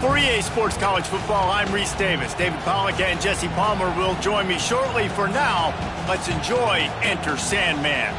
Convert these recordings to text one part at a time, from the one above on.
For EA Sports College Football, I'm Reese Davis. David Pollack and Jesse Palmer will join me shortly. For now, let's enjoy Enter Sandman.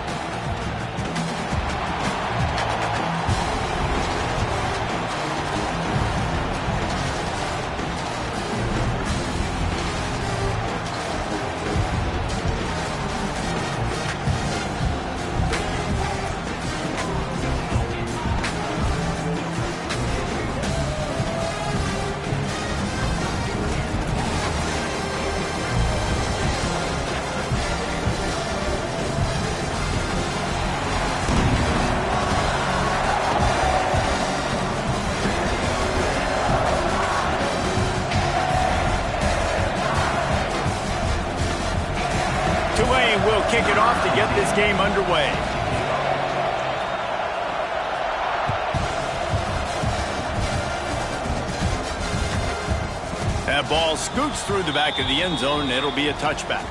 Tulane will kick it off to get this game underway. That ball scoots through the back of the end zone, and it'll be a touchback.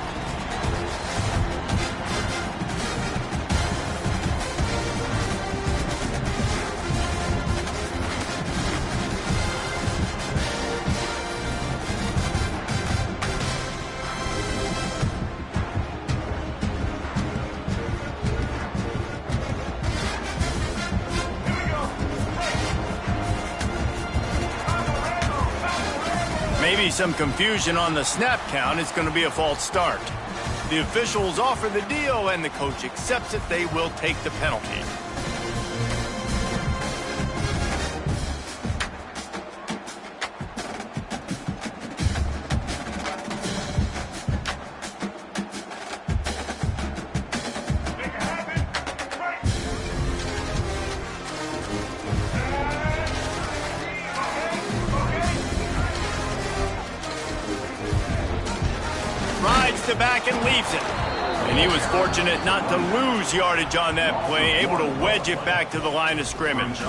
Maybe some confusion on the snap count. It's going to be a false start. The officials offer the deal, and the coach accepts it. They will take the penalty. Rides the back and leaves it. And he was fortunate not to lose yardage on that play, able to wedge it back to the line of scrimmage.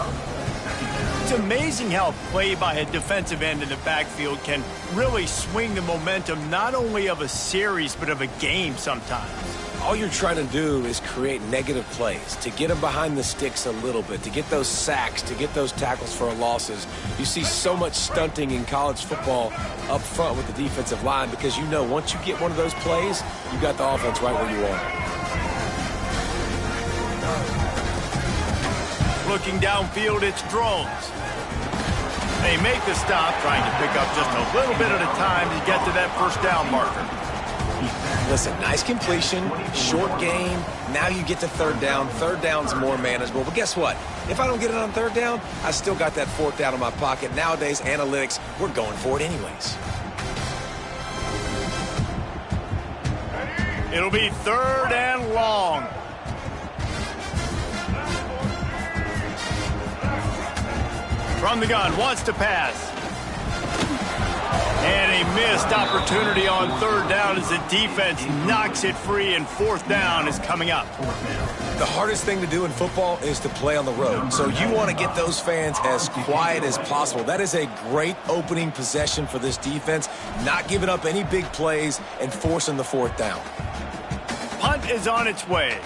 It's amazing how a play by a defensive end in the backfield can really swing the momentum not only of a series but of a game sometimes. All you're trying to do is create negative plays, to get them behind the sticks a little bit, to get those sacks, to get those tackles for losses. You see so much stunting in college football up front with the defensive line because you know once you get one of those plays, you got the offense right where you want it. Looking downfield, it's Drones. They make the stop, trying to pick up just a little bit at a time to get to that first down marker. Listen, nice completion, short game. Now you get to third down. Third down's more manageable. But guess what? If I don't get it on third down, I still got that fourth down in my pocket. Nowadays, analytics, we're going for it anyways. It'll be third and long. From the gun, wants to pass. And a missed opportunity on third down as the defense knocks it free, and fourth down is coming up. The hardest thing to do in football is to play on the road. So you want to get those fans as quiet as possible. That is a great opening possession for this defense, not giving up any big plays and forcing the fourth down. Punt is on its way.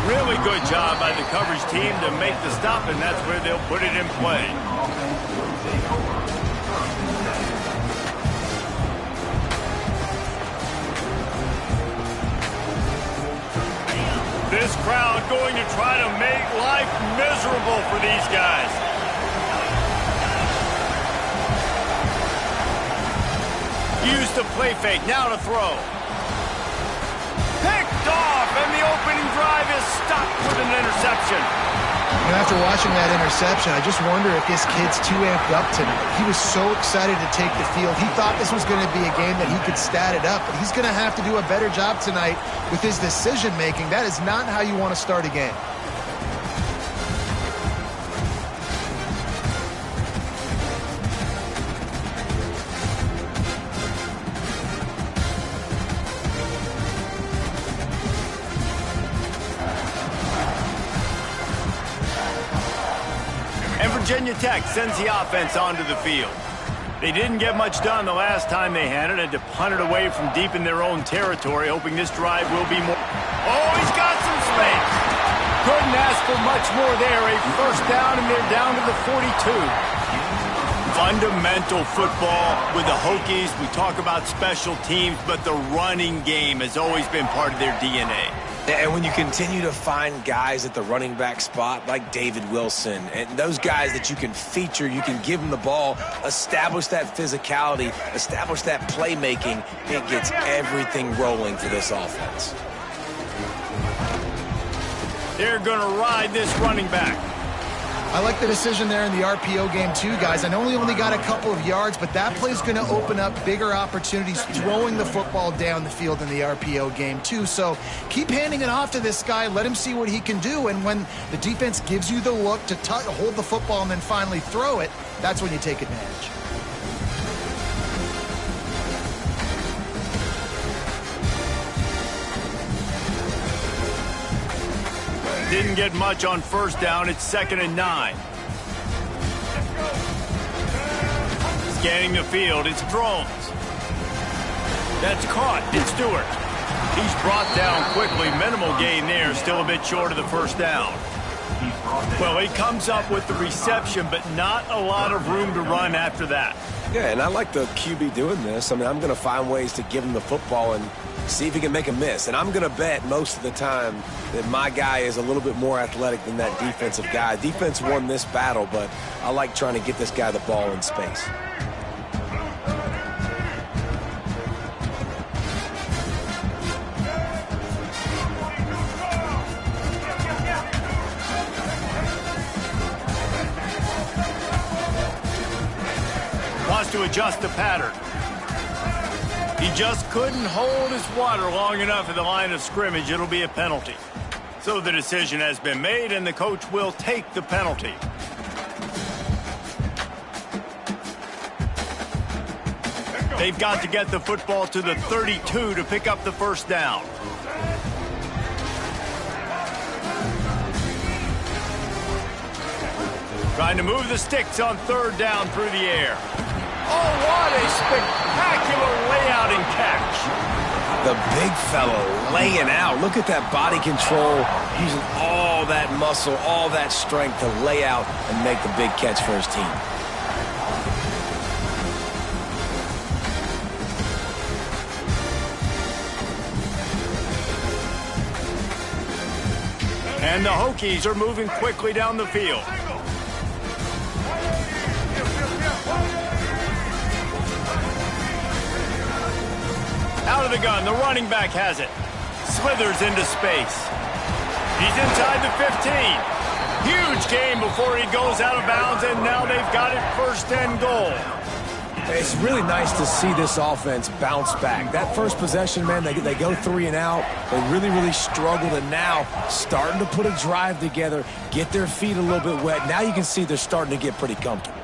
Really good job by the coverage team to make the stop, and that's where they'll put it in play. This crowd going to try to make life miserable for these guys. Use the play fake, now to throw. Picked off, and the opening drive is stopped with an interception. You know, after watching that interception, I just wonder if this kid's too amped up tonight. He was so excited to take the field. He thought this was going to be a game that he could stat it up, but he's going to have to do a better job tonight with his decision-making. That is not how you want to start a game. And Virginia Tech sends the offense onto the field. They didn't get much done the last time they had it, and to punt it away from deep in their own territory, hoping this drive will be more. Oh, he's got some space. Couldn't ask for much more there. A first down, and they're down to the 42. Fundamental football with the Hokies. We talk about special teams, but the running game has always been part of their DNA. And when you continue to find guys at the running back spot like David Wilson, and those guys that you can feature, you can give them the ball, establish that physicality, establish that playmaking, it gets everything rolling for this offense. They're going to ride this running back. I like the decision there in the RPO game too, guys. I know he only got a couple of yards, but that play's going to open up bigger opportunities throwing the football down the field in the RPO game too. So keep handing it off to this guy. Let him see what he can do. And when the defense gives you the look to hold the football and then finally throw it, that's when you take advantage. Didn't get much on first down. It's 2nd and 9. Scanning the field. It's Drones. That's caught. It's Stewart. He's brought down quickly. Minimal gain there. Still a bit short of the first down. Well, he comes up with the reception, but not a lot of room to run after that. Yeah, and I like the QB doing this. I mean, I'm going to find ways to give him the football and see if he can make a miss. And I'm going to bet most of the time that my guy is a little bit more athletic than that defensive guy. Defense won this battle, but I like trying to get this guy the ball in space. Wants to adjust the pattern. He just couldn't hold his water long enough at the line of scrimmage. It'll be a penalty. So the decision has been made, and the coach will take the penalty. They've got to get the football to the 32 to pick up the first down. Trying to move the sticks on 3rd down through the air. Oh, what a spectacular layout and catch. The big fellow laying out. Look at that body control, using all that muscle, all that strength to lay out and make the big catch for his team. And the Hokies are moving quickly down the field. Out of the gun, the running back has it. Slithers into space. He's inside the 15. Huge gain before he goes out of bounds, and now they've got it 1st and goal. It's really nice to see this offense bounce back. That first possession, man, they go 3 and out. They really struggled, and now starting to put a drive together, get their feet a little bit wet. Now you can see they're starting to get pretty comfortable.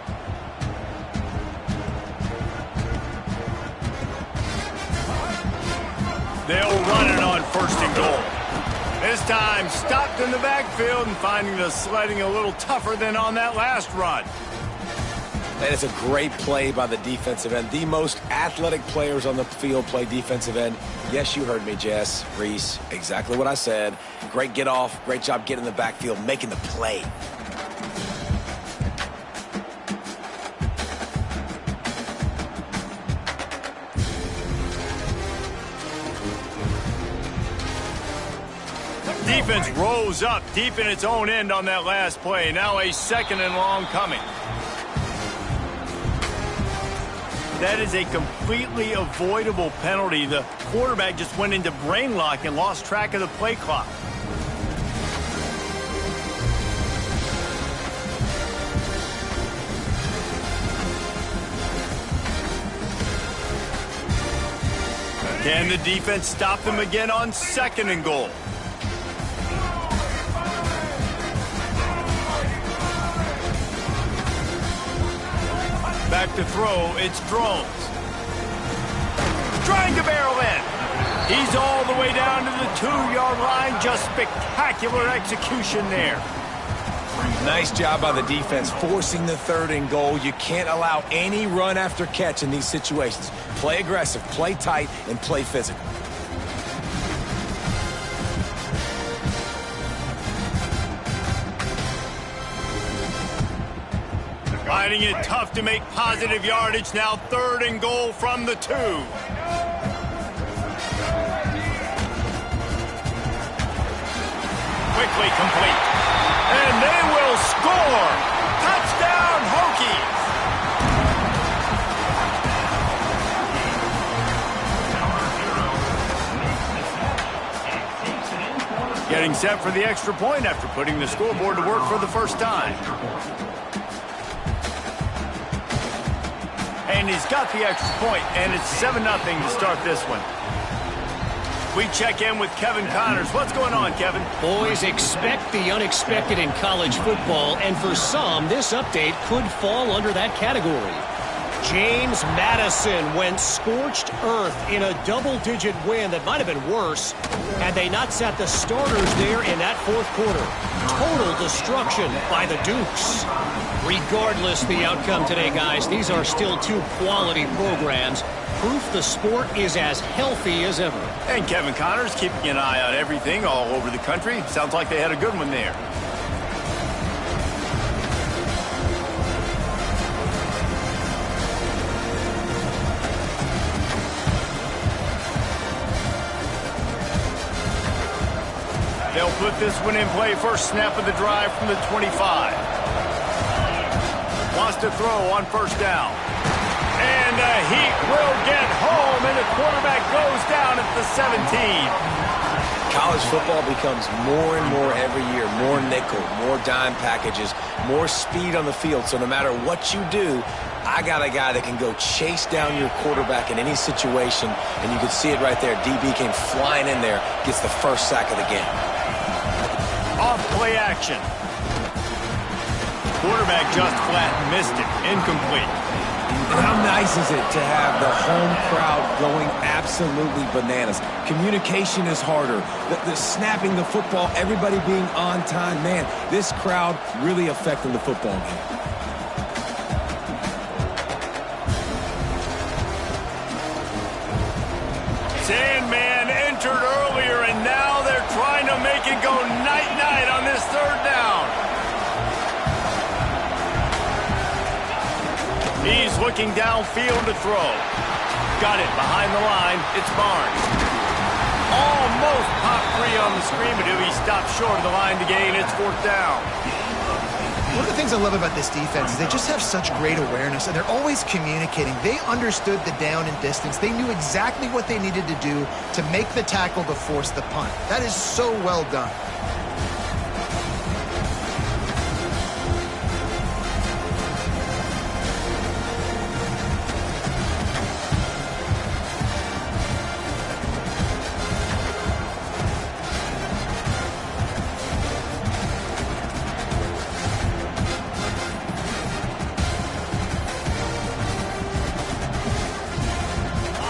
They'll run it on 1st and goal. This time, stopped in the backfield and finding the sledding a little tougher than on that last run. And it's a great play by the defensive end. The most athletic players on the field play defensive end. Yes, you heard me, Jess, Reese, exactly what I said. Great get off, great job getting in the backfield, making the play. Defense rose up deep in its own end on that last play. Now a 2nd and long coming. That is a completely avoidable penalty. The quarterback just went into brain lock and lost track of the play clock. Can the defense stop them again on 2nd and goal? Back to throw, it's Drones. Trying to barrel in. He's all the way down to the 2-yard line. Just spectacular execution there. Nice job by the defense, forcing the 3rd and goal. You can't allow any run after catch in these situations. Play aggressive, play tight, and play physical. Finding it tough to make positive yardage now. 3rd and goal from the 2. Quickly complete. And they will score. Touchdown, Hokies. Getting set for the extra point after putting the scoreboard to work for the first time. And he's got the extra point, and it's 7-0 to start this one. We check in with Kevin Connors. What's going on, Kevin? Boys, expect the unexpected in college football, and for some, this update could fall under that category. James Madison went scorched earth in a double-digit win that might have been worse had they not sat the starters there in that 4th quarter. Total destruction by the Dukes. Regardless the outcome today, guys, these are still 2 quality programs. Proof the sport is as healthy as ever. And Kevin Connors keeping an eye on everything all over the country. Sounds like they had a good one there. They'll put this one in play. First snap of the drive from the 25. Wants to throw on 1st down. And the Heat will get home, and the quarterback goes down at the 17. College football becomes more and more every year. More nickel, more dime packages, more speed on the field. So no matter what you do, I got a guy that can go chase down your quarterback in any situation. And you can see it right there. DB came flying in there, gets the first sack of the game. Off play action. Quarterback just flat missed it. Incomplete. And how nice is it to have the home crowd going absolutely bananas? Communication is harder. The snapping the football, everybody being on time. Man, this crowd really affecting the football game. Sandman entered earlier, and now they're trying to make it go night-night on this 3rd down. He's looking downfield to throw. Got it behind the line. It's Barnes. Almost popped free on the screen, but he stopped short of the line to gain. It's 4th down. One of the things I love about this defense is they just have such great awareness, and they're always communicating. They understood the down and distance. They knew exactly what they needed to do to make the tackle to force the punt. That is so well done.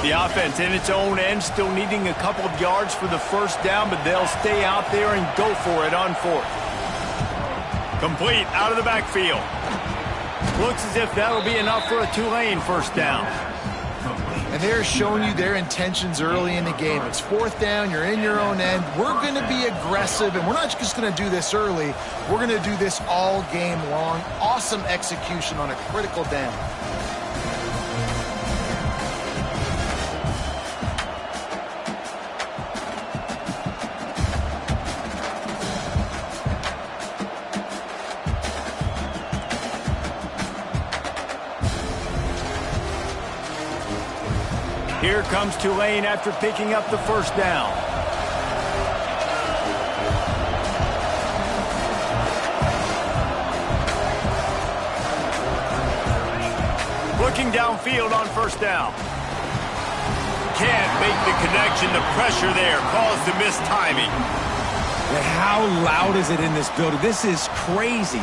The offense in its own end, still needing a couple of yards for the 1st down, but they'll stay out there and go for it on 4th. Complete out of the backfield. Looks as if that'll be enough for a Tulane 1st down. And they're showing you their intentions early in the game. It's 4th down, you're in your own end. We're going to be aggressive, and we're not just going to do this early. We're going to do this all game long. Awesome execution on a critical down. Here comes Tulane after picking up the 1st down. Looking downfield on 1st down. Can't make the connection. The pressure there caused the mistiming. And how loud is it in this building? This is crazy.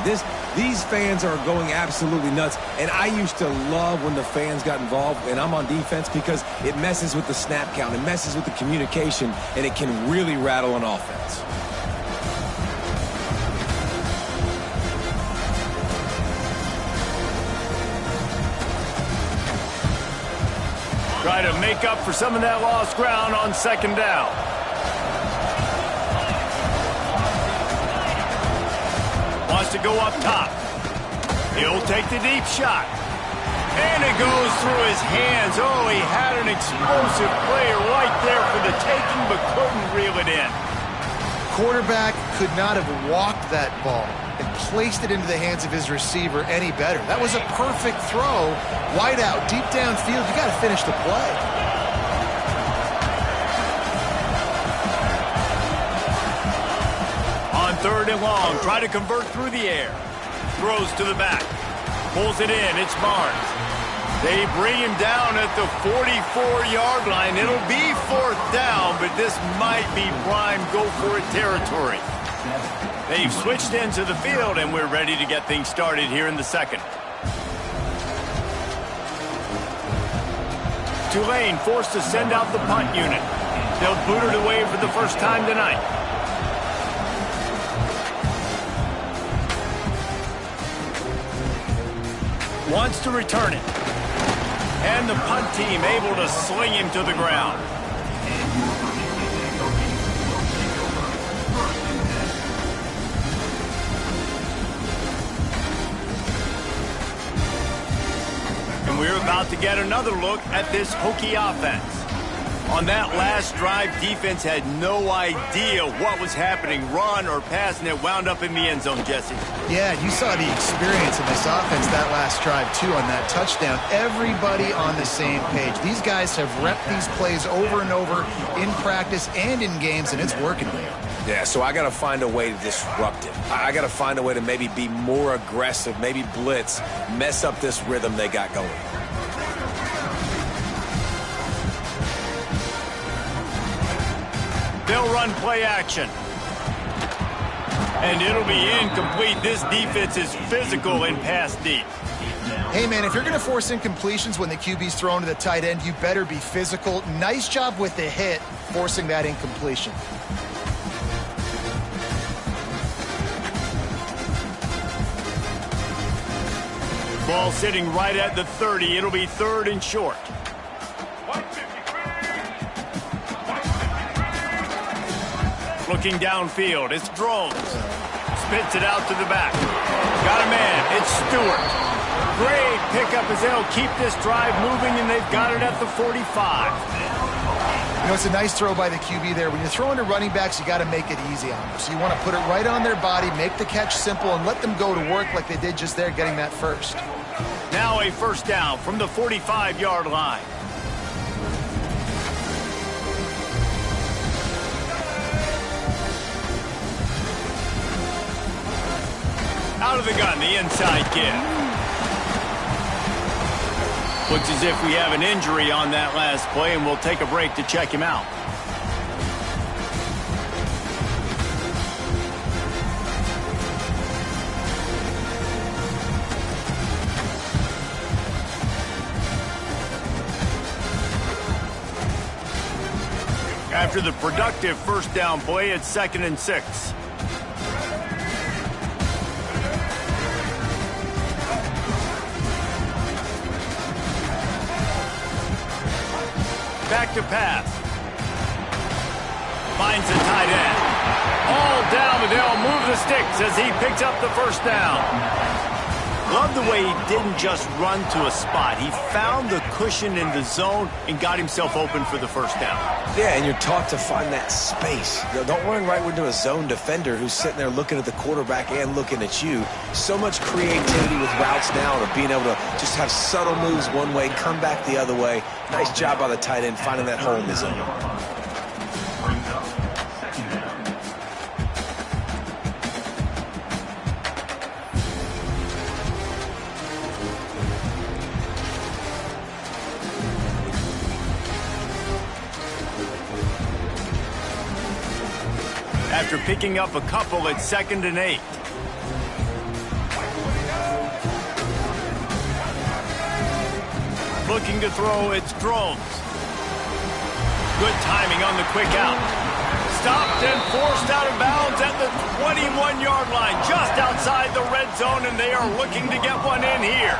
These fans are going absolutely nuts. And I used to love when the fans got involved, and I'm on defense, because it messes with the snap count. It messes with the communication, and it can really rattle an offense. Try to make up for some of that lost ground on 2nd down. Wants to go up top. He'll take the deep shot. And it goes through his hands. Oh, he had an explosive player right there for the taking, but couldn't reel it in. Quarterback could not have walked that ball and placed it into the hands of his receiver any better. That was a perfect throw. Wide out, deep downfield. You got to finish the play. On 3rd and long, try to convert through the air. Throws to the back. Pulls it in. It's Barnes. They bring him down at the 44-yard line. It'll be 4th down, but this might be prime go-for-it territory. They've switched into the field, and we're ready to get things started here in the second. Tulane forced to send out the punt unit. They'll boot it away for the first time tonight. Wants to return it. And the punt team able to sling him to the ground. And we're about to get another look at this Hokie offense. On that last drive, defense had no idea what was happening, run or pass, and it wound up in the end zone, Jesse. Yeah, you saw the experience of this offense that last drive, too, on that touchdown. Everybody on the same page. These guys have repped these plays over and over in practice and in games, and it's working. Yeah, so I got to find a way to disrupt it. I got to find a way to maybe be more aggressive, maybe blitz, mess up this rhythm they got going. They'll run play action. And it'll be incomplete. This defense is physical and pass deep. Hey, man, if you're going to force incompletions when the QB's thrown to the tight end, you better be physical. Nice job with the hit, forcing that incompletion. Ball sitting right at the 30. It'll be 3rd and short. Looking downfield, it's Drones. Spits it out to the back. Got a man, it's Stewart. Great pickup as they'll keep this drive moving, and they've got it at the 45. You know, it's a nice throw by the QB there. When you're throwing to running backs, you got to make it easy on them. So you want to put it right on their body, make the catch simple, and let them go to work like they did just there, getting that first. Now a 1st down from the 45-yard line. Out of the gun, the inside give. Looks as if we have an injury on that last play, and we'll take a break to check him out. After the productive 1st down play, it's 2nd and 6. Back to pass. Finds the tight end. All down, but they'll move the sticks as he picks up the 1st down. Love the way he didn't just run to a spot. He found the cushion in the zone and got himself open for the 1st down. Yeah, and you're taught to find that space. You know, don't run right into a zone defender who's sitting there looking at the quarterback and looking at you. So much creativity with routes now of being able to just have subtle moves one way, come back the other way. Nice job by the tight end finding that hole in the zone. After picking up a couple at 2nd and 8. Looking to throw, it's Drones. Good timing on the quick out. Stopped and forced out of bounds at the 21-yard line, just outside the red zone, and they are looking to get one in here.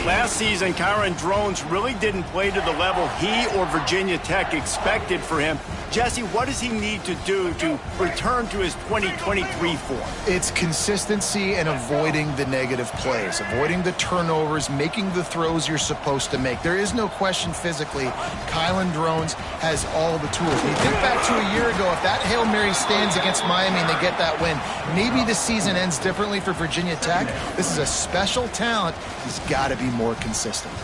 Last season, Kyron Drones really didn't play to the level he or Virginia Tech expected for him. Jesse, what does he need to do to return to his 2023 form? It's consistency and avoiding the negative plays, avoiding the turnovers, making the throws you're supposed to make. There is no question physically, Kylan Drones has all the tools. When you think back to a year ago, if that Hail Mary stands against Miami and they get that win, maybe the season ends differently for Virginia Tech. This is a special talent. He's got to be more consistent.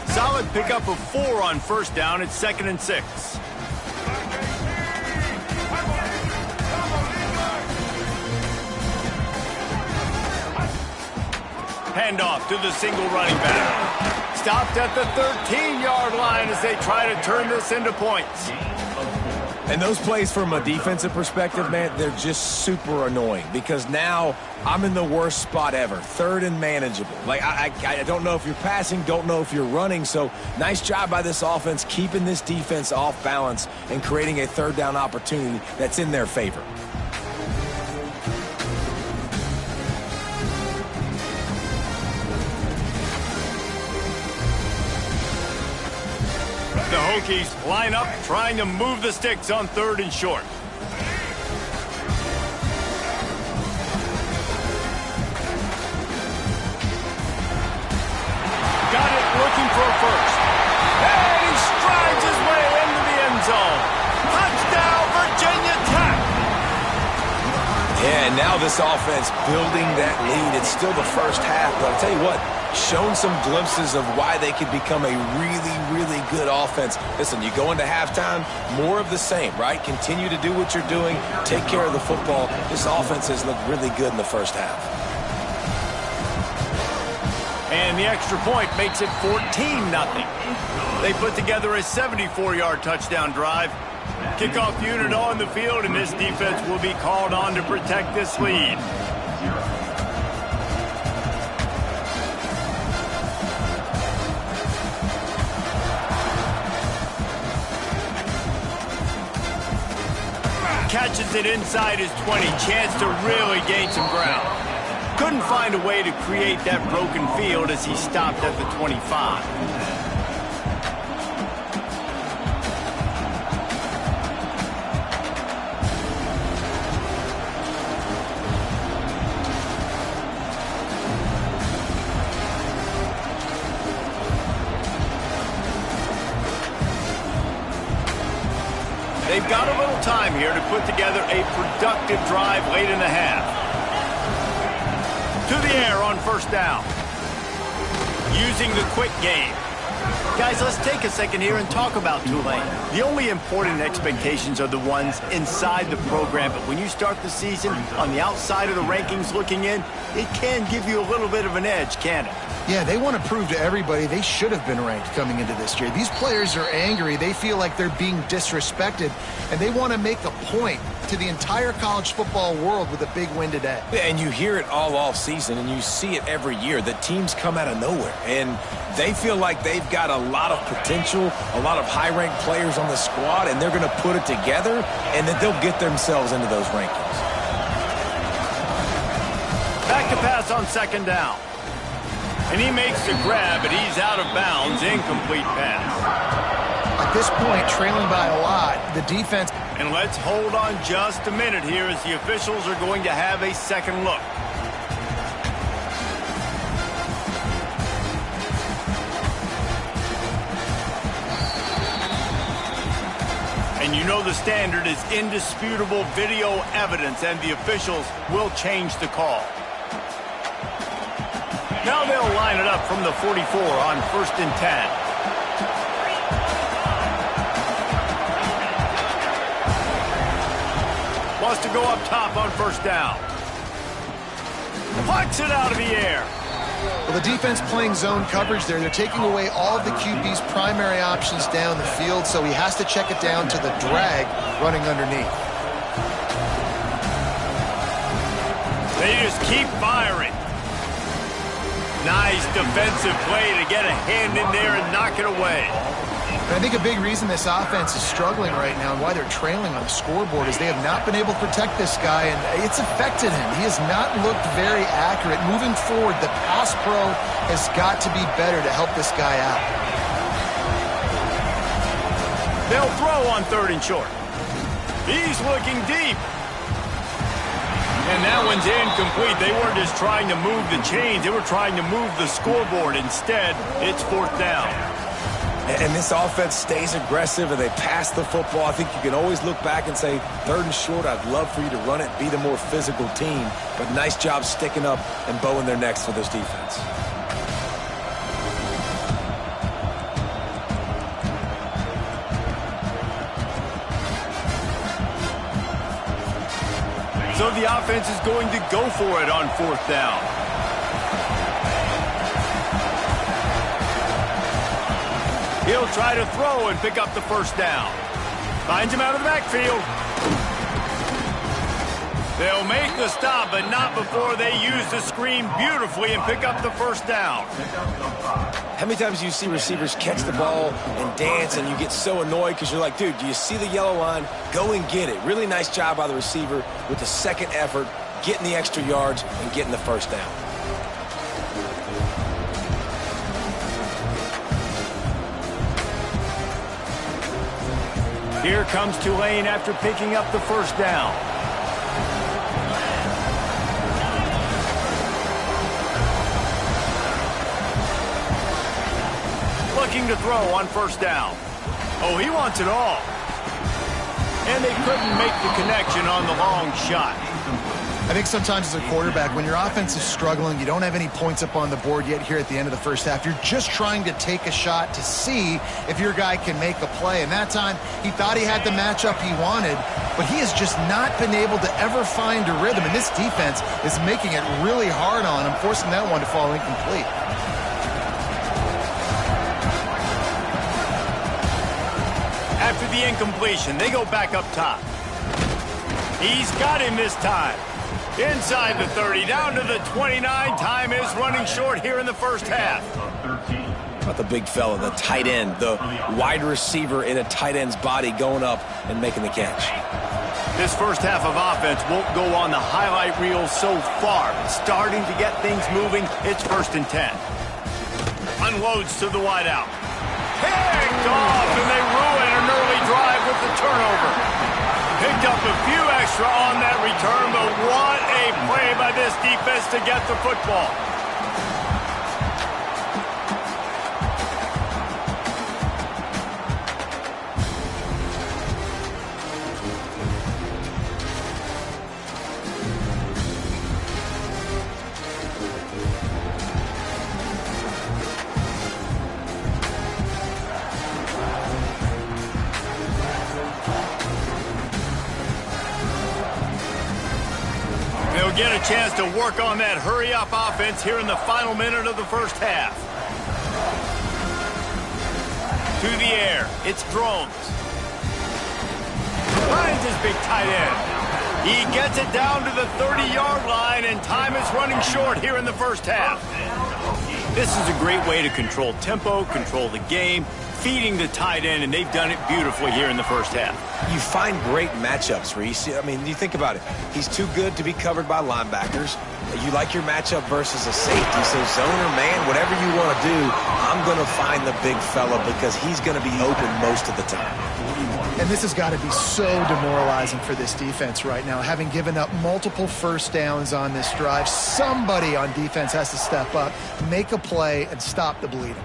Solid pickup of 4 on first down. It's 2nd and 6. Handoff to the single running back. Stopped at the 13-yard line as they try to turn this into points. And those plays from a defensive perspective, man, they're just super annoying because now I'm in the worst spot ever, 3rd and manageable. Like, I don't know if you're passing, don't know if you're running, so nice job by this offense keeping this defense off balance and creating a 3rd down opportunity that's in their favor. The Hokies line up, trying to move the sticks on 3rd and short. Got it, looking for a first. And he strides his way into the end zone. Touchdown, Virginia Tech! Yeah, and now this offense building that lead. It's still the first half, but I'll tell you what, shown some glimpses of why they could become a really, really good offense. Listen, you go into halftime, more of the same, right? Continue to do what you're doing, take care of the football. This offense has looked really good in the first half. And the extra point makes it 14-0. They put together a 74-yard touchdown drive. Kickoff unit on the field, and this defense will be called on to protect this lead. Catches it inside his 20. Chance to really gain some ground. Couldn't find a way to create that broken field as he stopped at the 25. They've got a little time here to put together a productive drive late in the half. To the air on first down. Using the quick game. Guys, let's take a second here and talk about Tulane. The only important expectations are the ones inside the program, but when you start the season on the outside of the rankings looking in, it can give you a little bit of an edge, can't it? Yeah, they want to prove to everybody they should have been ranked coming into this year. These players are angry. They feel like they're being disrespected, and they want to make a point to the entire college football world with a big win today. And you hear it all off season, and you see it every year. The teams come out of nowhere, and they feel like they've got a lot of potential, a lot of high-ranked players on the squad, and they're going to put it together, and then they'll get themselves into those rankings. Back to pass on second down. And he makes the grab, but he's out of bounds. Incomplete pass. At this point, trailing by a lot, the defense... And let's hold on just a minute here as the officials are going to have a second look. And you know the standard is indisputable video evidence, and the officials will change the call. Now they'll line it up from the 44 on 1st and 10. Wants to go up top on first down. Puts it out of the air. Well, the defense playing zone coverage there. They're taking away all of the QB's primary options down the field, so he has to check it down to the drag running underneath. They just keep firing. Nice defensive play to get a hand in there and knock it away. And I think a big reason this offense is struggling right now and why they're trailing on the scoreboard is they have not been able to protect this guy, and it's affected him. He has not looked very accurate. Moving forward, the pass pro has got to be better to help this guy out. They'll throw on 3rd and short. He's looking deep. And that one's incomplete. They weren't just trying to move the chains. They were trying to move the scoreboard. Instead, it's 4th down. And this offense stays aggressive and they pass the football. I think you can always look back and say, 3rd and short, I'd love for you to run it, be the more physical team. But nice job sticking up and bowing their necks for this defense. So the offense is going to go for it on 4th down. He'll try to throw and pick up the 1st down. Finds him out of the backfield. They'll make the stop, but not before they use the screen beautifully and pick up the 1st down. How many times do you see receivers catch the ball and dance and you get so annoyed because you're like, dude, do you see the yellow line? Go and get it. Really nice job by the receiver with the second effort, getting the extra yards and getting the 1st down. Here comes Tulane after picking up the 1st down. Looking to throw on 1st down. Oh, he wants it all. And they couldn't make the connection on the long shot. I think sometimes as a quarterback, when your offense is struggling, you don't have any points up on the board yet here at the end of the 1st half. You're just trying to take a shot to see if your guy can make a play. And that time, he thought he had the matchup he wanted, but he has just not been able to ever find a rhythm. And this defense is making it really hard on him, forcing that one to fall incomplete. After the incompletion, they go back up top. He's got him this time. Inside the 30, down to the 29. Time is running short here in the 1st half. About the big fella, the tight end, the wide receiver in a tight end's body going up and making the catch. This 1st half of offense won't go on the highlight reel so far. Starting to get things moving, it's 1st and 10. Unloads to the wideout. Picked off, and they ruin an early drive with the turnover. Picked up a few extra on that return, but what a play by this defense to get the football. They'll get a chance to work on that hurry-up offense here in the final minute of the 1st half. To the air, it's Drones. Finds his big tight end. He gets it down to the 30-yard line, and time is running short here in the 1st half. This is a great way to control tempo, control the game, feeding the tight end, and they've done it beautifully here in the 1st half. You find great matchups, Reese. I mean, you think about it. He's too good to be covered by linebackers. You like your matchup versus a safety. So zone or man, whatever you want to do, I'm going to find the big fella because he's going to be open most of the time. And this has got to be so demoralizing for this defense right now. Having given up multiple 1st downs on this drive, somebody on defense has to step up, make a play, and stop the bleeding.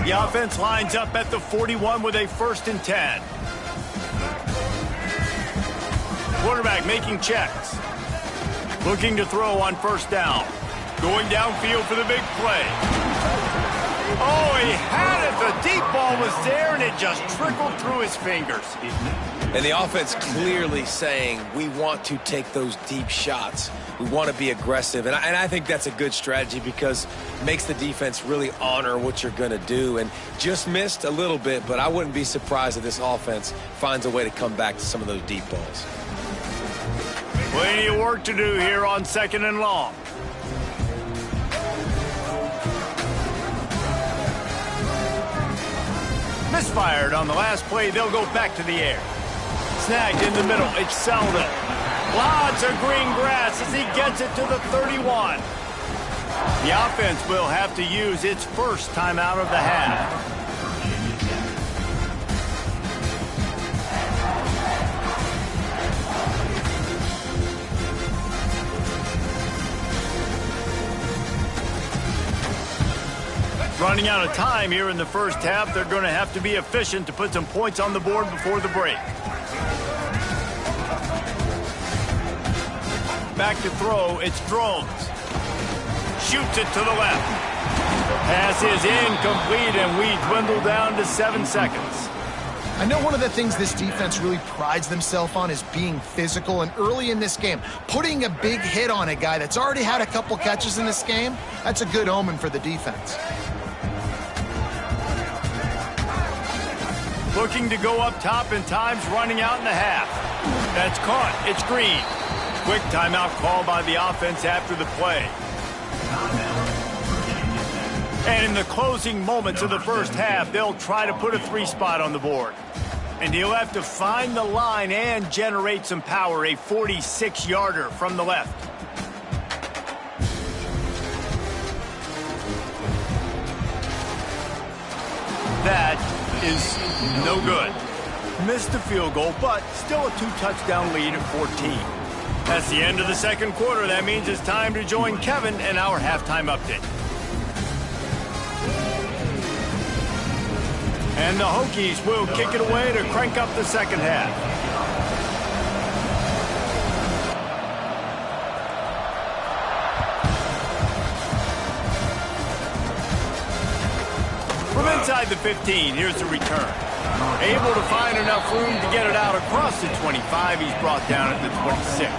The offense lines up at the 41 with a 1st and 10. Quarterback making checks. Looking to throw on 1st down. Going downfield for the big play. Oh, he had it. The deep ball was there, and it just trickled through his fingers. And the offense clearly saying, we want to take those deep shots. We want to be aggressive. And I think that's a good strategy because it makes the defense really honor what you're going to do. And just missed a little bit, but I wouldn't be surprised if this offense finds a way to come back to some of those deep balls. Plenty of work to do here on 2nd and long. Misfired on the last play. They'll go back to the air. Snagged in the middle. It's Selden. Lots of green grass as he gets it to the 31. The offense will have to use its first timeout of the half. Running out of time here in the first half. They're going to have to be efficient to put some points on the board before the break. Back to throw. It's Drones. Shoots it to the left. Pass is incomplete, and we dwindle down to 7 seconds. I know one of the things this defense really prides themselves on is being physical, and early in this game, putting a big hit on a guy that's already had a couple catches in this game, that's a good omen for the defense. Looking to go up top, and time's running out in the half. That's caught. It's Green. Quick timeout call by the offense after the play. And in the closing moments of the first half, they'll try to put a 3 spot on the board. And he'll have to find the line and generate some power, a 46-yarder from the left. That is no good. Missed the field goal, but still a 2-touchdown lead at 14. That's the end of the second quarter. That means it's time to join Kevin and our halftime update. And the Hokies will kick it away to crank up the second half. From inside the 15, here's the return. Able to find enough room to get it out across the 25. He's brought down at the 26.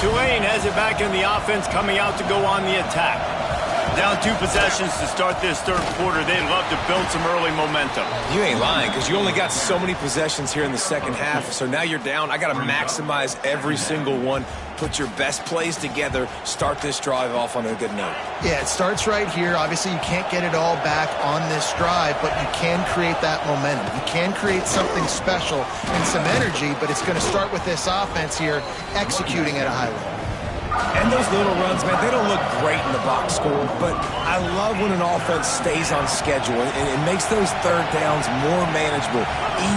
Tulane has it back in the offense, coming out to go on the attack. Down 2 possessions to start this third quarter. They'd love to build some early momentum. You ain't lying, because you only got so many possessions here in the second half, so now you're down. I got to maximize every single one. Put your best plays together. Start this drive off on a good note. Yeah, it starts right here. Obviously, you can't get it all back on this drive, but you can create that momentum. You can create something special and some energy, but it's going to start with this offense here executing at a high level. And those little runs, man, they don't look great in the box score, but I love when an offense stays on schedule, and it makes those third downs more manageable,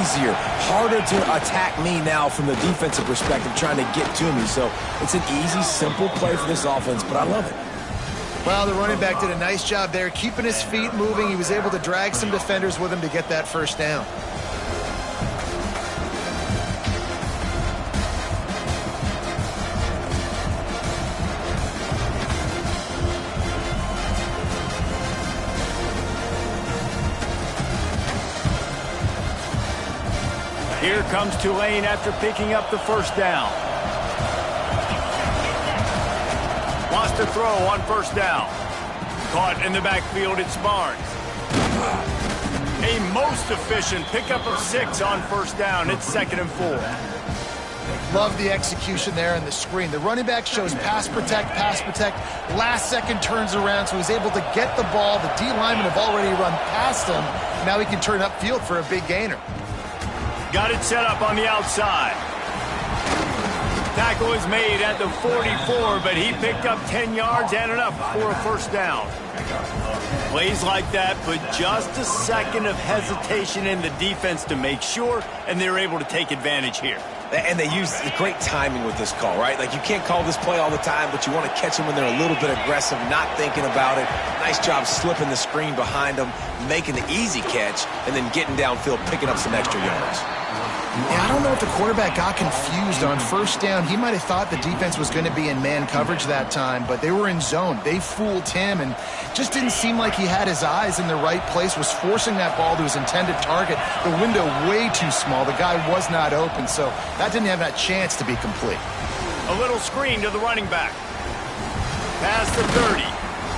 easier, harder to attack me now from the defensive perspective, trying to get to me. So it's an easy, simple play for this offense, but I love it. Well, the running back did a nice job there, keeping his feet moving. He was able to drag some defenders with him to get that first down. Here comes Tulane after picking up the first down. Wants to throw on first down. Caught in the backfield, it's Barnes. A most efficient pickup of 6 on first down. It's 2nd and 4. Love the execution there in the screen. The running back shows pass protect, last second turns around, so he's able to get the ball. The D linemen have already run past him. Now he can turn upfield for a big gainer. Got it set up on the outside. Tackle is made at the 44, but he picked up 10 yards and enough for a first down. Plays like that put just a second of hesitation in the defense to make sure, and they're able to take advantage here. And they use great timing with this call, right? Like, you can't call this play all the time, but you want to catch them when they're a little bit aggressive, not thinking about it. Nice job slipping the screen behind them, making the easy catch, and then getting downfield, picking up some extra yards. Yeah, I don't know if the quarterback got confused on first down. He might have thought the defense was going to be in man coverage that time, but they were in zone. They fooled him and just didn't seem like he had his eyes in the right place, was forcing that ball to his intended target. The window way too small. The guy was not open, so that didn't have that chance to be complete. A little screen to the running back. Past the 30.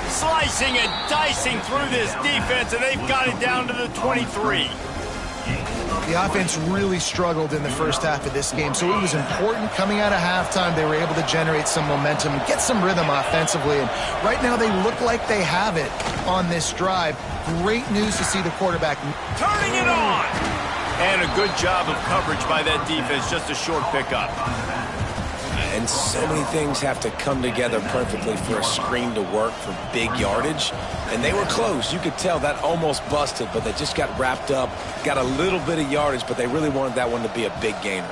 Slicing and dicing through this defense, and they've got it down to the 23. The offense really struggled in the first half of this game, so it was important coming out of halftime. They were able to generate some momentum and get some rhythm offensively, and right now they look like they have it on this drive. Great news to see the quarterback turning it on. And a good job of coverage by that defense, just a short pickup. And so many things have to come together perfectly for a screen to work for big yardage. And they were close. You could tell that almost busted, but they just got wrapped up, got a little bit of yardage, but they really wanted that one to be a big gainer.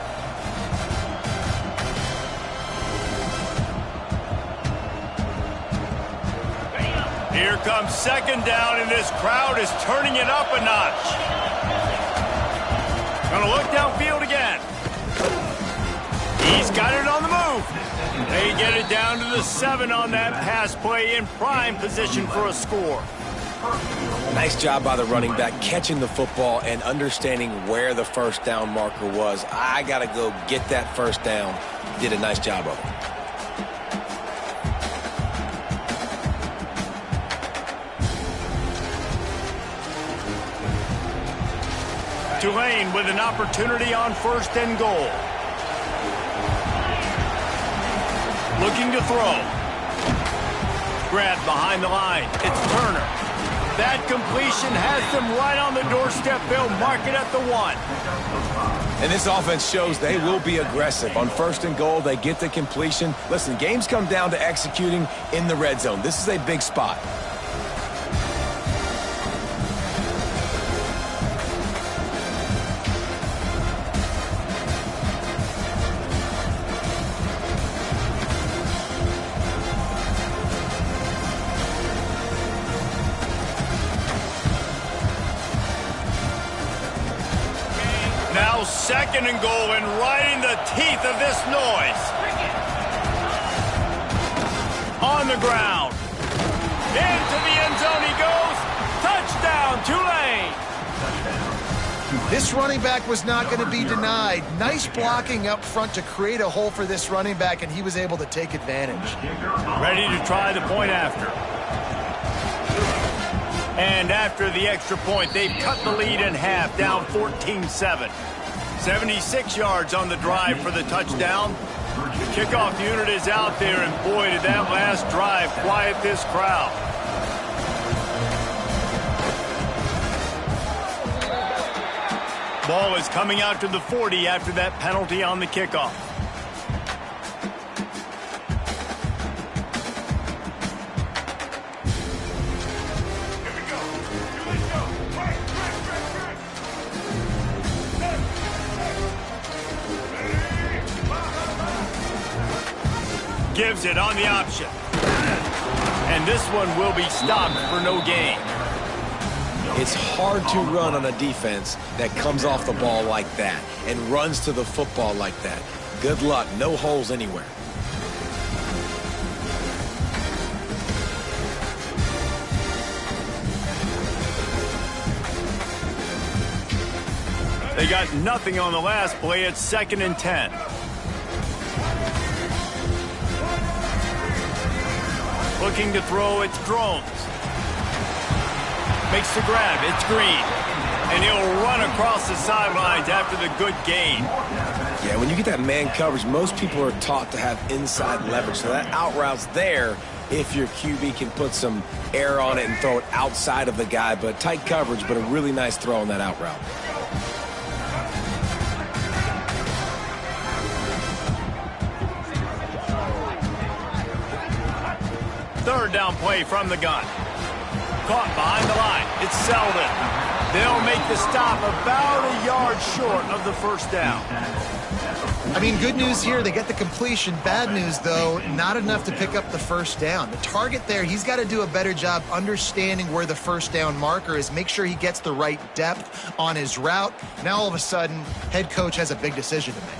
Here comes second down, and this crowd is turning it up a notch. Gonna look downfield again. He's got it on the move. They get it down to the 7 on that pass play, in prime position for a score. Nice job by the running back catching the football and understanding where the first down marker was. I got to go get that first down. Did a nice job of it. Tulane with an opportunity on first and goal. Looking to throw. Grabbed behind the line. It's Turner. That completion has them right on the doorstep. They'll mark it at the 1. And this offense shows they will be aggressive. On first and goal, they get the completion. Listen, games come down to executing in the red zone. This is a big spot. Now second and goal, and right in the teeth of this noise. On the ground. Into the end zone he goes. Touchdown, Tulane. This running back was not going to be denied. Nice blocking up front to create a hole for this running back, and he was able to take advantage. Ready to try the point after. And after the extra point, they've cut the lead in half, down 14-7. 76 yards on the drive for the touchdown. The kickoff unit is out there, and boy, did that last drive quiet this crowd. Ball is coming out to the 40 after that penalty on the kickoff. Gives it on the option. And this one will be stopped for no gain. It's hard to run on a defense that comes off the ball like that and runs to the football like that. Good luck. No holes anywhere. They got nothing on the last play. It's 2nd and 10. Looking to throw, it's Drones. Makes the grab, it's Green. And he'll run across the sidelines after the good gain. Yeah, when you get that man coverage, most people are taught to have inside leverage. So that out route's there if your QB can put some air on it and throw it outside of the guy. But tight coverage, but a really nice throw on that out route. Third down play from the gun. Caught behind the line. It's Selden. They'll make the stop about a yard short of the first down. I mean, good news here. They get the completion. Bad news, though, not enough to pick up the first down. The target there, he's got to do a better job understanding where the first down marker is. Make sure he gets the right depth on his route. Now, all of a sudden, head coach has a big decision to make.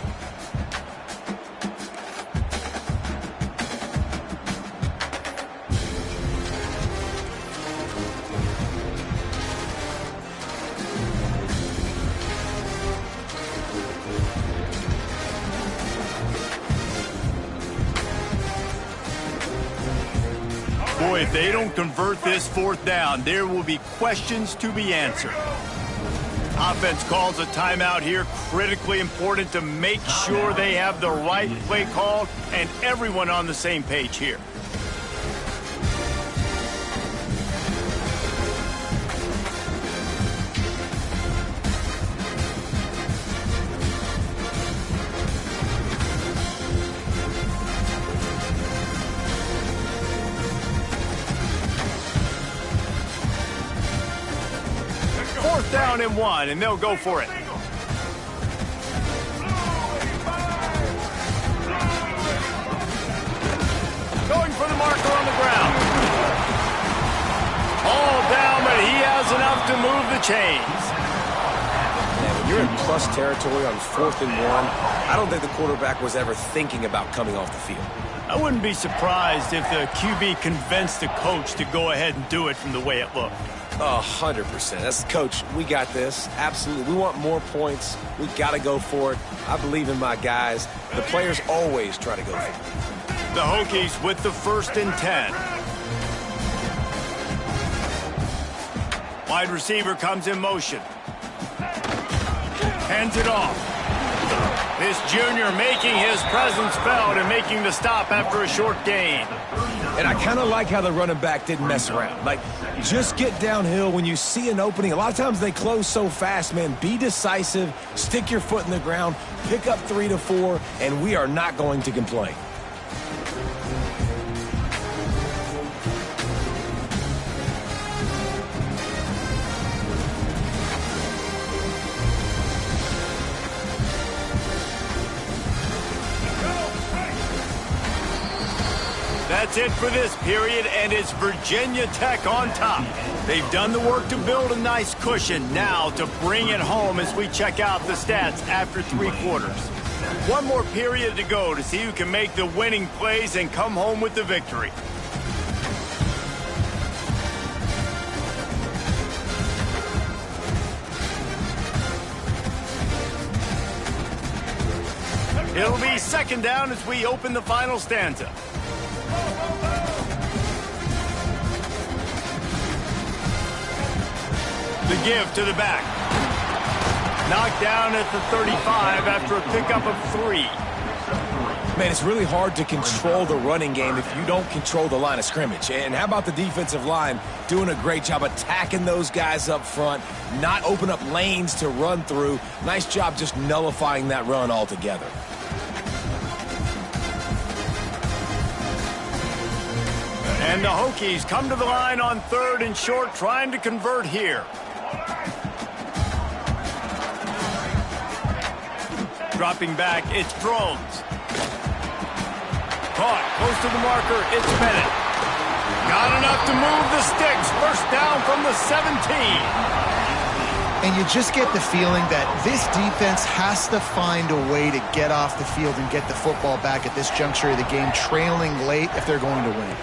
If they don't convert this fourth down, there will be questions to be answered. Offense calls a timeout here. Critically important to make sure they have the right play called and everyone on the same page here. Fourth down and 1, and they'll go for it. Going for the marker on the ground. All down, but he has enough to move the chains. Man, when you're in plus territory on 4th and 1, I don't think the quarterback was ever thinking about coming off the field. I wouldn't be surprised if the QB convinced the coach to go ahead and do it from the way it looked. 100%. That's coach. We got this. Absolutely. We want more points. We got to go for it. I believe in my guys. The players always try to go for it. The Hokies with the 1st and 10. Wide receiver comes in motion. Hands it off. This junior making his presence felt and making the stop after a short gain. And I kind of like how the running back didn't mess around. Like, just get downhill when you see an opening. A lot of times they close so fast, man. Be decisive, stick your foot in the ground, pick up 3 to 4, and we are not going to complain. That's it for this period, and it's Virginia Tech on top. They've done the work to build a nice cushion. Now to bring it home as we check out the stats after 3 quarters. One more period to go to see who can make the winning plays and come home with the victory. It'll be 2nd down as we open the final stanza. The give to the back. Knocked down at the 35 after a pickup of 3. Man, it's really hard to control the running game if you don't control the line of scrimmage. And how about the defensive line doing a great job attacking those guys up front, not open up lanes to run through. Nice job just nullifying that run altogether. And the Hokies come to the line on 3rd and short, trying to convert here. Dropping back, it's Drones. Caught, close to the marker, it's Bennett. Got enough to move the sticks. 1st down from the 17. And you just get the feeling that this defense has to find a way to get off the field and get the football back at this juncture of the game, trailing late if they're going to win.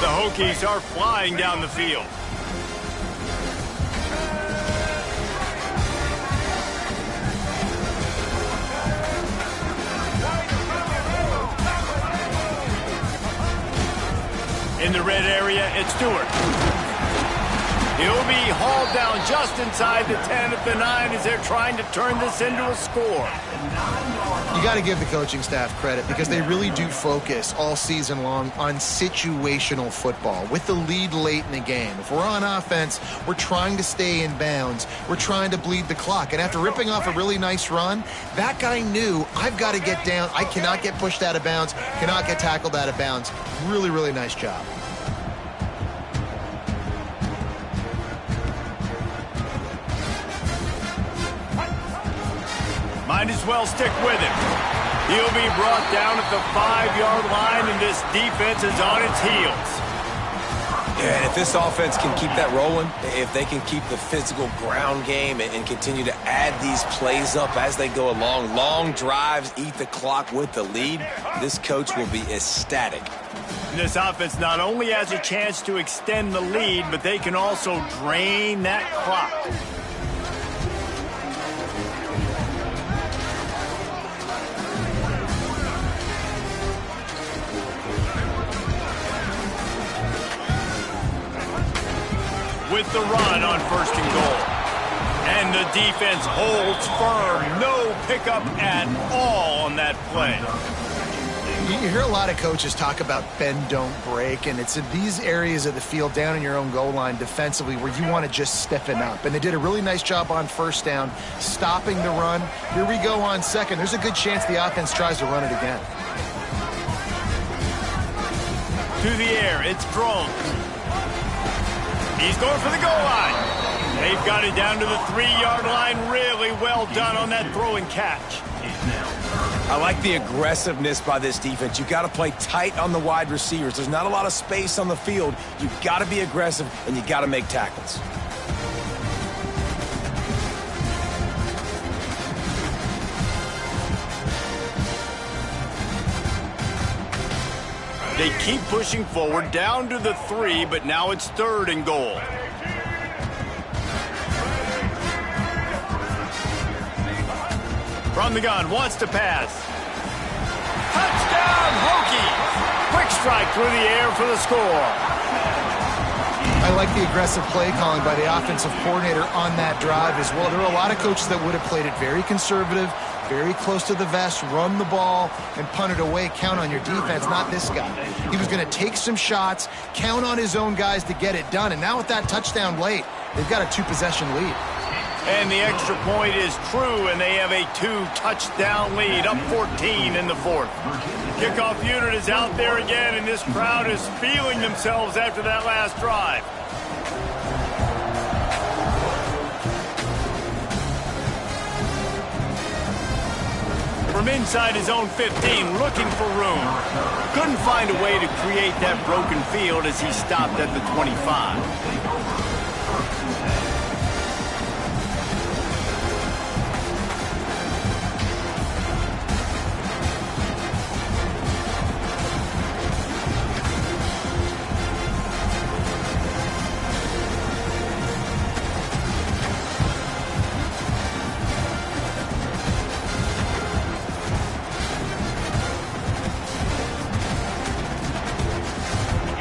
The Hokies are flying down the field. In the red area, it's Stewart. He'll be hauled down just inside the 10 at the 9 as they're trying to turn this into a score. You got to give the coaching staff credit because they really do focus all season long on situational football with the lead late in the game. If we're on offense, we're trying to stay in bounds. We're trying to bleed the clock. And after ripping off a really nice run, that guy knew, I've got to get down. I cannot get pushed out of bounds, cannot get tackled out of bounds. Really, really nice job. Might as well stick with him. He'll be brought down at the 5-yard line, and this defense is on its heels. Yeah, and if this offense can keep that rolling, if they can keep the physical ground game and continue to add these plays up as they go along, long drives, eat the clock with the lead, this coach will be ecstatic. And this offense not only has a chance to extend the lead, but they can also drain that clock. with the run on 1st and goal. And the defense holds firm. No pickup at all on that play. You hear a lot of coaches talk about bend, don't break, and it's in these areas of the field down in your own goal line defensively where you want to just stiffen up. And they did a really nice job on 1st down, stopping the run. Here we go on 2nd. There's a good chance the offense tries to run it again. To the air, it's Drones. He's going for the goal line. They've got it down to the 3-yard line. Really well done on that throw and catch. I like the aggressiveness by this defense. You got to play tight on the wide receivers. There's not a lot of space on the field. You got to be aggressive, and you got to make tackles. They keep pushing forward down to the 3, but now it's 3rd and goal. From the gun, wants to pass. Touchdown, Hokies! Quick strike through the air for the score. I like the aggressive play calling by the offensive coordinator on that drive as well. There were a lot of coaches that would have played it very conservative, very close to the vest, run the ball, and punt it away. Count on your defense, not this guy. He was going to take some shots, count on his own guys to get it done. And now with that touchdown late, they've got a 2-possession lead. And the extra point is true, and they have a 2-touchdown lead, up 14 in the 4th. Kickoff unit is out there again, and this crowd is feeling themselves after that last drive. From inside his own 15, looking for room. Couldn't find a way to create that broken field as he stopped at the 25.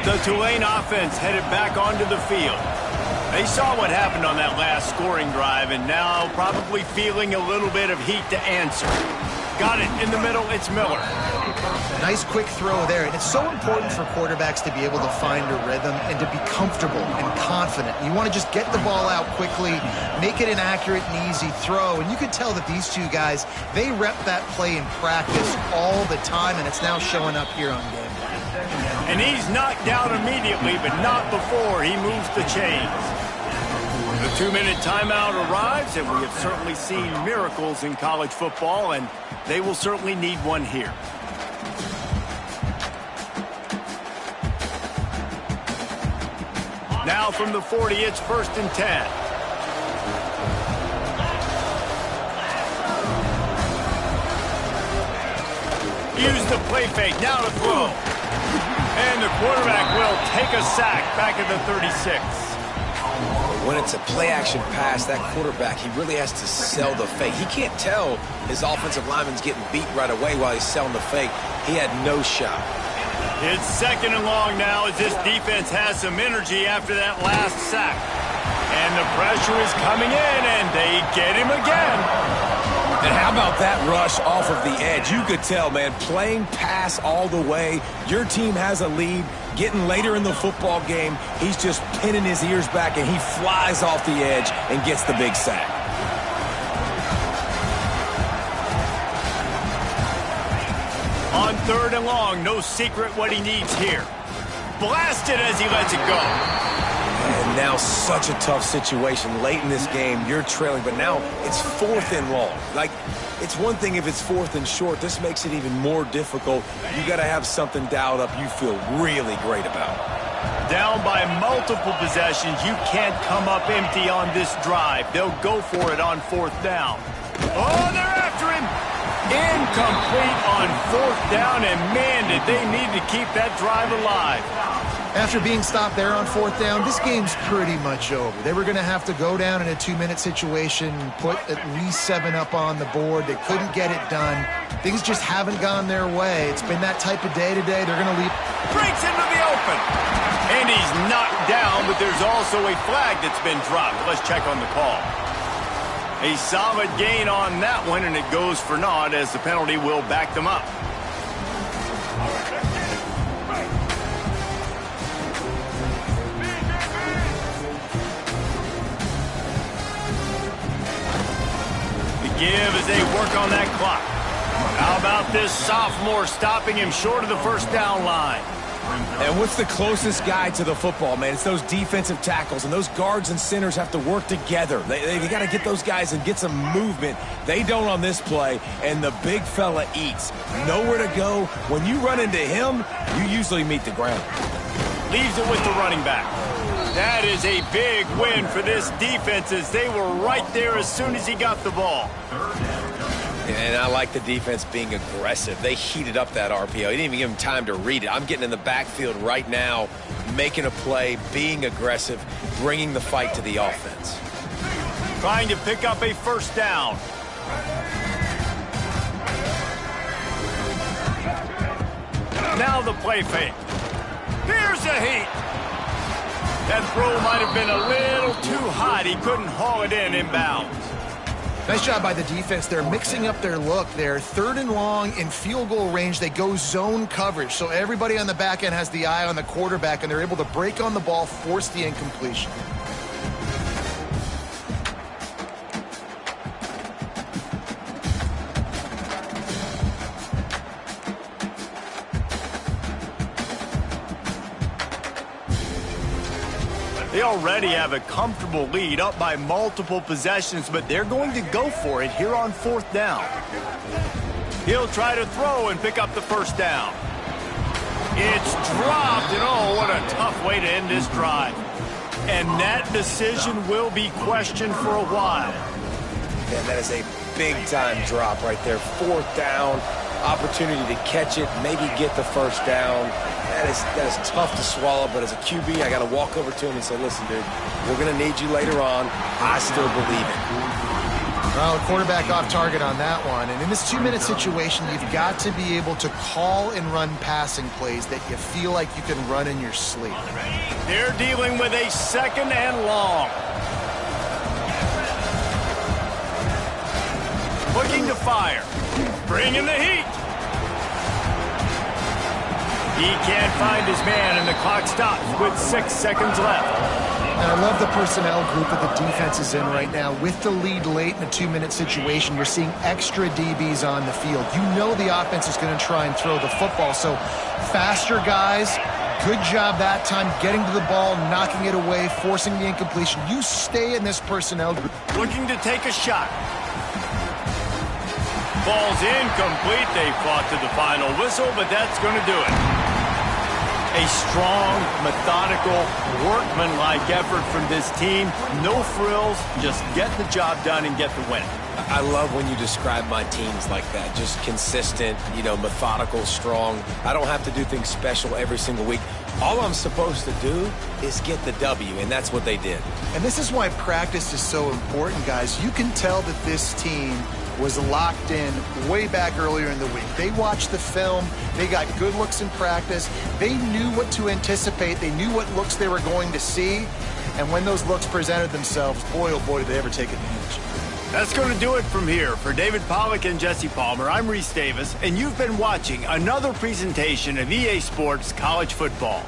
The Tulane offense headed back onto the field. They saw what happened on that last scoring drive and now probably feeling a little bit of heat to answer. Got it in the middle, it's Miller. Nice quick throw there, and it's so important for quarterbacks to be able to find a rhythm and to be comfortable and confident. You want to just get the ball out quickly, make it an accurate and easy throw, and you can tell that these two guys, they rep that play in practice all the time, and it's now showing up here on game day. And he's knocked down immediately, but not before he moves the chains. The 2-minute timeout arrives, and we have certainly seen miracles in college football, and they will certainly need one here. Now from the 40, it's 1st and 10. Use the play fake, now to throw. And the quarterback will take a sack back at the 36. When it's a play-action pass, that quarterback, he really has to sell the fake. He can't tell his offensive lineman's getting beat right away while he's selling the fake. He had no shot. It's 2nd and long now as this defense has some energy after that last sack. And the pressure is coming in, and they get him again. And how about that rush off of the edge? You could tell, man, playing pass all the way. Your team has a lead. Getting later in the football game, he's just pinning his ears back, and he flies off the edge and gets the big sack. On 3rd and long, no secret what he needs here. Blasted as he lets it go. And now such a tough situation late in this game. You're trailing, but now it's 4th and long. Like, it's one thing if it's 4th and short. This makes it even more difficult. You got to have something dialed up you feel really great about. Down by multiple possessions, you can't come up empty on this drive. They'll go for it on 4th down. Oh, they're after him. Incomplete on 4th down, and man, did they need to keep that drive alive. After being stopped there on 4th down, this game's pretty much over. They were going to have to go down in a 2-minute situation, put at least 7 up on the board. They couldn't get it done. Things just haven't gone their way. It's been that type of day today. They're going to leave. Breaks into the open. And he's knocked down, but there's also a flag that's been dropped. Let's check on the call. A solid gain on that one, and it goes for naught as the penalty will back them up. Give as they work on that clock. How about this sophomore stopping him short of the first down line? And what's the closest guy to the football, man? It's those defensive tackles, and those guards and centers have to work together. They got to get those guys and get some movement. They don't on this play, and the big fella eats. Nowhere to go. When you run into him, you usually meet the ground. Leaves it with the running back. That is a big win for this defense as they were right there as soon as he got the ball. And I like the defense being aggressive. They heated up that RPO. He didn't even give him time to read it. I'm getting in the backfield right now, making a play, being aggressive, bringing the fight to the offense. Trying to pick up a first down. Now the play fake. Here's a heat. That throw might have been a little too hot. He couldn't haul it in inbounds. Nice job by the defense. They're mixing up their look. They're 3rd and long in field goal range. They go zone coverage. So everybody on the back end has the eye on the quarterback, and they're able to break on the ball, force the incompletion. They already have a comfortable lead, up by multiple possessions, but they're going to go for it here on 4th down. He'll try to throw and pick up the first down. It's dropped, and oh, what a tough way to end this drive. And that decision will be questioned for a while. Yeah, that is a big-time drop right there. 4th down, opportunity to catch it, maybe get the first down. That is tough to swallow, but as a QB, I got to walk over to him and say, listen, dude, we're going to need you later on. I still believe it. Well, the quarterback off target on that one. And in this 2-minute situation, you've got to be able to call and run passing plays that you feel like you can run in your sleep. They're dealing with a 2nd and long. Looking to fire. Bringing the heat. He can't find his man, and the clock stops with 6 seconds left. And I love the personnel group that the defense is in right now. With the lead late in a 2-minute situation, you're seeing extra DBs on the field. You know the offense is going to try and throw the football. So faster guys, good job that time getting to the ball, knocking it away, forcing the incompletion. You stay in this personnel group. Looking to take a shot. Ball's incomplete. They fought to the final whistle, but that's going to do it. A strong, methodical, workmanlike effort from this team. No frills, just get the job done and get the win. I love when you describe my teams like that. Just consistent, methodical, strong. I don't have to do things special every single week. All I'm supposed to do is get the W, and that's what they did. And this is why practice is so important, guys. You can tell that this team was locked in way back earlier in the week. They watched the film. They got good looks in practice. They knew what to anticipate. They knew what looks they were going to see. And when those looks presented themselves, boy, oh boy, did they ever take advantage. That's going to do it from here. For David Pollack and Jesse Palmer, I'm Reese Davis, and you've been watching another presentation of EA Sports College Football.